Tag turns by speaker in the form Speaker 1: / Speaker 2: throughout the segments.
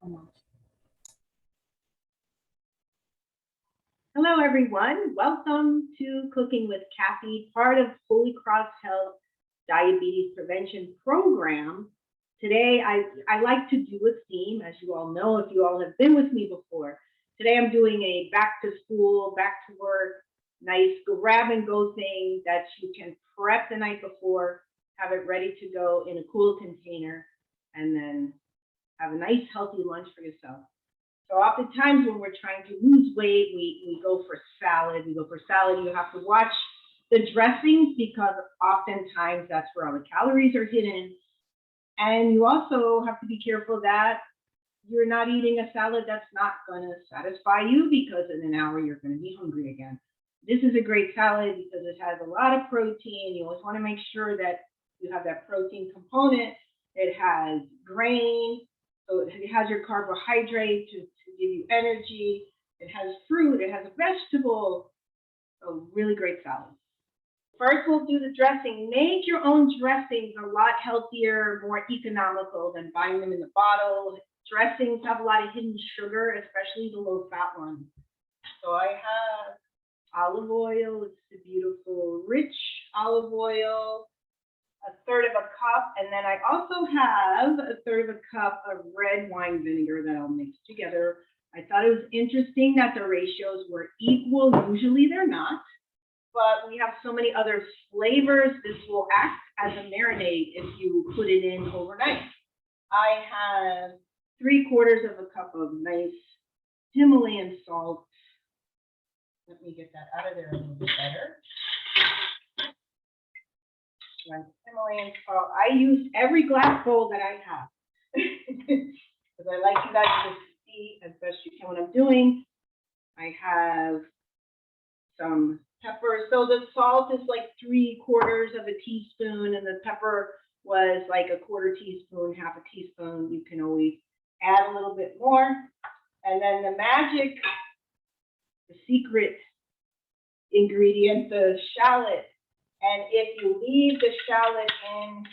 Speaker 1: Hello, everyone. Welcome to Cooking with Cathy, part of Holy Cross Health Diabetes Prevention Program. Today, I like to do a theme, as you all know, if you all have been with me before. Today, I'm doing a back to school, back to work, nice grab and go thing that you can prep the night before, have it ready to go in a cool container, and then have a nice healthy lunch for yourself. So oftentimes when we're trying to lose weight, we go for salad. You have to watch the dressings because oftentimes that's where all the calories are hidden. And you also have to be careful that you're not eating a salad that's not going to satisfy you, because in an hour you're going to be hungry again. This is a great salad because it has a lot of protein. You always want to make sure that you have that protein component. It has grain, so it has your carbohydrate to give you energy. It has fruit, it has a vegetable. So really great salad. First, we'll do the dressing. Make your own dressings, a lot healthier, more economical than buying them in the bottle. Dressings have a lot of hidden sugar, especially the low-fat ones. So I have olive oil. It's the beautiful, rich olive oil, a third of a cup, and then I also have a third of a cup of red wine vinegar that I'll mix together. I thought it was interesting that the ratios were equal. Usually they're not, but we have so many other flavors. This will act as a marinade if you put it in overnight. I have 3/4 of a cup of nice Himalayan salt. Let me get that out of there a little bit better. Himalayan salt. I use every glass bowl that I have because I like you guys to see as best you can what I'm doing. I have some pepper. So the salt is like 3/4 of a teaspoon, and the pepper was like a 1/4 teaspoon, 1/2 teaspoon. You can always add a little bit more. And then the magic, the secret ingredient, the shallot. And if you leave the shallot in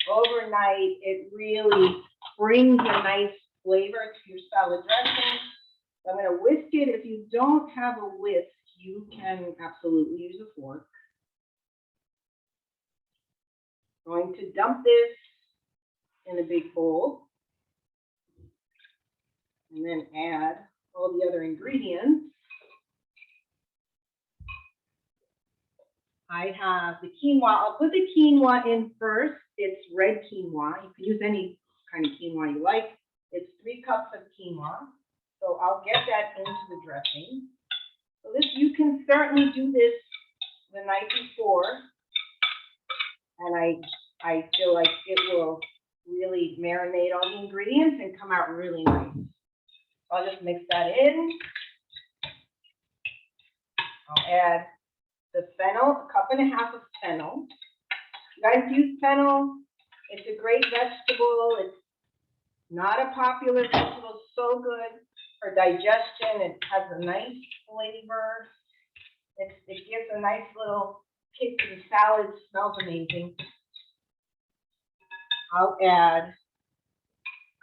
Speaker 1: overnight, it really brings a nice flavor to your salad dressing. So I'm going to whisk it. If you don't have a whisk, you can absolutely use a fork. I'm going to dump this in a big bowl and then add all the other ingredients. I have the quinoa. I'll put the quinoa in first. It's red quinoa. You can use any kind of quinoa you like. It's 3 cups of quinoa. So I'll get that into the dressing. So this, you can certainly do this the night before, and I feel like it will really marinate all the ingredients and come out really nice. So I'll just mix that in. I'll add the fennel, 1.5 cups of fennel. You guys use fennel. It's a great vegetable. It's not a popular vegetable. So good for digestion. It has a nice flavor. It gives a nice little kick to the salad. It smells amazing. I'll add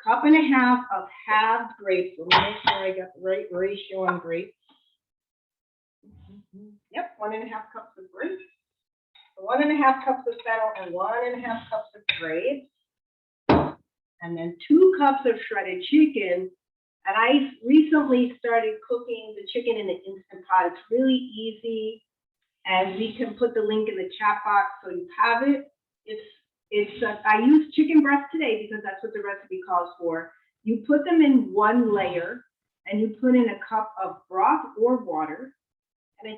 Speaker 1: 1.5 cups of halved grapes. Let me make sure I got the right ratio on grapes. Yep, 1.5 cups of grapes, 1.5 cups of fennel, and 1.5 cups of grapes, and then 2 cups of shredded chicken. And I recently started cooking the chicken in an Instant Pot. It's really easy, and we can put the link in the chat box so you have it. I used chicken breast today because that's what the recipe calls for. You put them in one layer, and you put in a cup of broth or water. And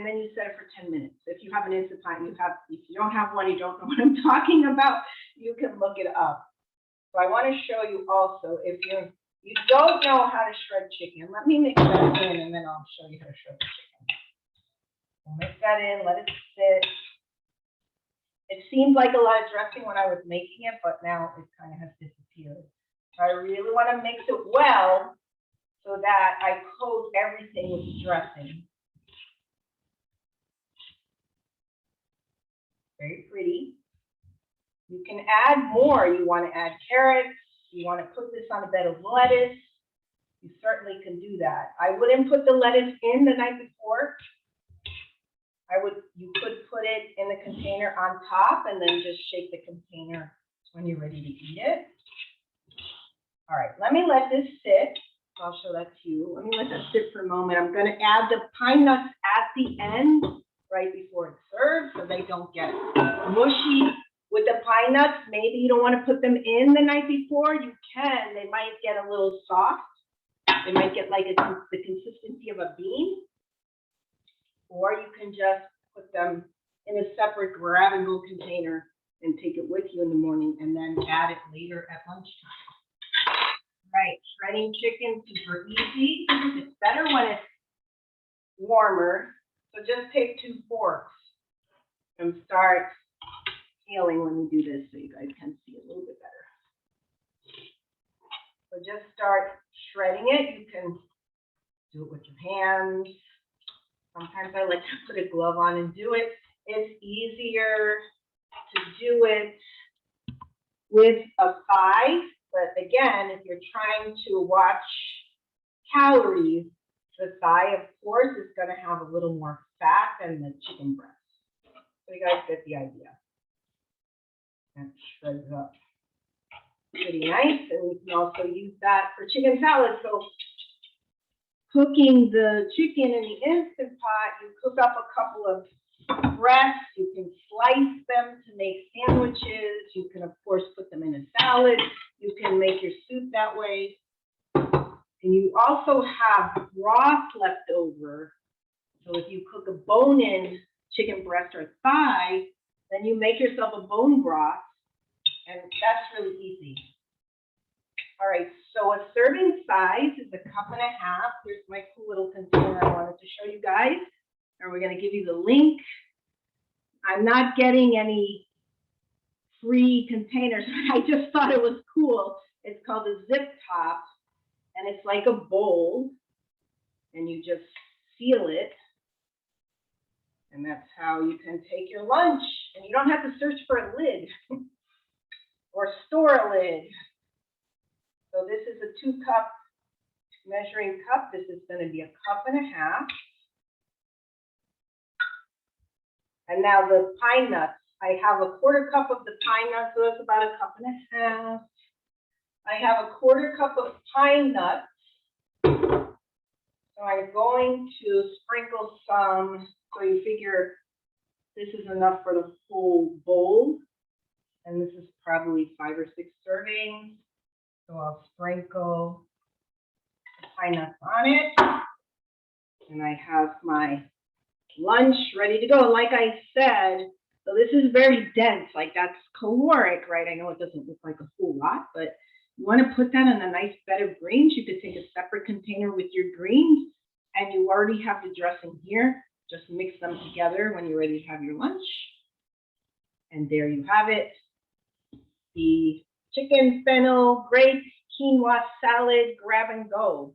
Speaker 1: then you set it for 10 minutes. If you have an Instant Pot, if you don't have one, you don't know what I'm talking about, you can look it up. So I want to show you also, if you don't know how to shred chicken, let me mix that in and then I'll show you how to shred the chicken. We'll mix that in, let it sit. It seemed like a lot of dressing when I was making it, but now it kind of has disappeared. So I really want to mix it well so that I coat everything with dressing. Very pretty. You can add more. You want to add carrots, you want to put this on a bed of lettuce, you certainly can do that. I wouldn't put the lettuce in the night before. You could put it in the container on top and then just shake the container when you're ready to eat it. All right, let me let this sit. I'll show that to you. Let me let that sit for a moment. I'm going to add the pine nuts at the end, right before it's served, so they don't get mushy. With the pine nuts, maybe you don't want to put them in the night before. You can. They might get a little soft. They might get like the consistency of a bean. Or you can just put them in a separate grab-and-go container and take it with you in the morning and then add it later at lunchtime. Right, shredding chicken, super easy. It's better when it's warmer. So just take 2 forks and start peeling when you do this so you guys can see a little bit better. So just start shredding it. You can do it with your hands. Sometimes I like to put a glove on and do it. It's easier to do it with a thigh, but again, if you're trying to watch calories, the thigh, of course, is going to have a little more fat than the chicken breast. So you guys get the idea. That shreds up pretty nice, and you can also use that for chicken salad. So cooking the chicken in the Instant Pot, you cook up a couple of breasts. You can slice them to make sandwiches. You can, of course, put them in a salad. You can make your soup that way. And you also have broth left over. So if you cook a bone-in chicken breast or thigh, then you make yourself a bone broth, and that's really easy. All right, so a serving size is 1.5 cups. Here's my cool little container I wanted to show you guys. And we're going to give you the link. I'm not getting any free containers. I just thought it was cool. It's called a zip top, and it's like a bowl, and you just seal it. And that's how you can take your lunch. And you don't have to search for a lid or store a lid. So this is a 2-cup measuring cup. This is going to be 1.5 cups. And now the pine nuts. I have a 1/4 cup of the pine nuts, so that's about 1.5 cups. I have a 1/4 cup of pine nuts. So I'm going to sprinkle some, so you figure this is enough for the whole bowl. And this is probably 5 or 6 servings. So I'll sprinkle the pine nuts on it. And I have my lunch ready to go. And like I said, so this is very dense, like that's caloric, right? I know it doesn't look like a whole lot, but you want to put that in a nice bed of greens. You could take a separate container with your greens, and you already have the dressing here. Just mix them together when you're ready to have your lunch. And there you have it. The chicken fennel grape quinoa salad grab and go.